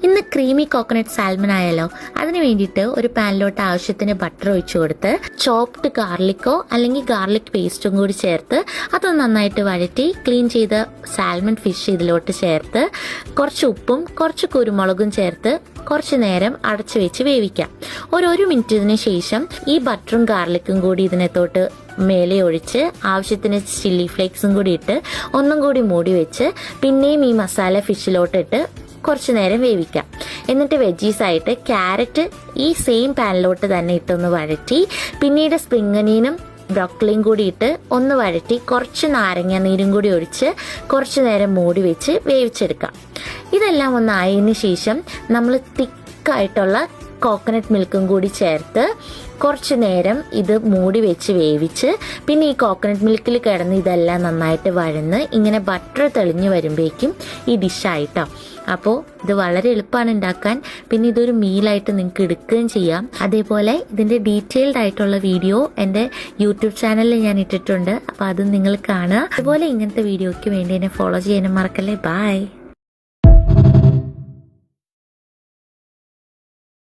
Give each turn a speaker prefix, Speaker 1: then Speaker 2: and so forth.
Speaker 1: ഇന്ന് creamy coconut salmon ആയാലോ. അതിന് വേണ്ടിയിട്ട് ഒരു പാനിലോട്ട് ആവശ്യത്തിന് ബട്ടർ ഒഴിച്ചു കൊടുത്ത് ചോപ്ഡ് ഗാർലിക്കോ അല്ലെങ്കിൽ ഗാർലിക് പേസ്റ്റും കൂടി ചേർത്ത് അതൊന്ന് നന്നായിട്ട് വഴറ്റി ക്ലീൻ ചെയ്ത സാൽമൺ ഫിഷ് ഇതിലോട്ട് ചേർത്ത് കുറച്ച് ഉപ്പും കുറച്ച് കുരുമുളകും ചേർത്ത് കുറച്ച് നേരം അടച്ചു വെച്ച് വേവിക്കാം. ഒരു മിനിറ്റിന് ശേഷം ഈ ബട്ടറും ഗാർലിക്കും കൂടി ഇതിനകത്തോട്ട് മേലെ ഒഴിച്ച് ആവശ്യത്തിന് ചില്ലി ഫ്ലേക്സും കൂടി ഇട്ട് ഒന്നും കൂടി മൂടി വെച്ച് പിന്നെയും ഈ മസാല ഫിഷിലോട്ടിട്ട് കുറച്ച് നേരം വേവിക്കാം. എന്നിട്ട് വെജീസ് ആയിട്ട് ക്യാരറ്റ് ഈ സെയിം പാനിലോട്ട് തന്നെ ഇട്ടൊന്ന് വഴറ്റി പിന്നീട് സ്പ്രിംഗ് ഒനിയനും ബ്രോക്കലിയും കൂടി ഇട്ട് ഒന്ന് വഴറ്റി കുറച്ച് നാരങ്ങ നീരും കൂടി ഒഴിച്ച് കുറച്ച് നേരം മൂടി വെച്ച് വേവിച്ചെടുക്കാം. ഇതെല്ലാം ഒന്ന് ആയതിനു ശേഷം നമ്മൾ തിക്കായിട്ടുള്ള കോക്കനട്ട് മിൽക്കും കൂടി ചേർത്ത് കുറച്ച് നേരം ഇത് മൂടി വെച്ച് വേവിച്ച് പിന്നെ ഈ കോക്കനട്ട് മിൽക്കിൽ കിടന്ന് ഇതെല്ലാം നന്നായിട്ട് വഴന്ന് ഇങ്ങനെ ബട്ടർ തെളിഞ്ഞു വരുമ്പോഴേക്കും ഈ ഡിഷായിട്ടോ. അപ്പോൾ ഇത് വളരെ എളുപ്പമാണ് ഉണ്ടാക്കാൻ. പിന്നെ ഇതൊരു മീലായിട്ട് നിങ്ങൾക്ക് എടുക്കുകയും ചെയ്യാം. അതേപോലെ ഇതിൻ്റെ ഡീറ്റെയിൽഡ് ആയിട്ടുള്ള വീഡിയോ എൻ്റെ യൂട്യൂബ് ചാനലിൽ ഞാൻ ഇട്ടിട്ടുണ്ട്. അപ്പോൾ അത് നിങ്ങൾ കാണുക. അതുപോലെ ഇങ്ങനത്തെ വീഡിയോയ്ക്ക് വേണ്ടി എന്നെ ഫോളോ ചെയ്യാനും മറക്കല്ലേ. ബൈ.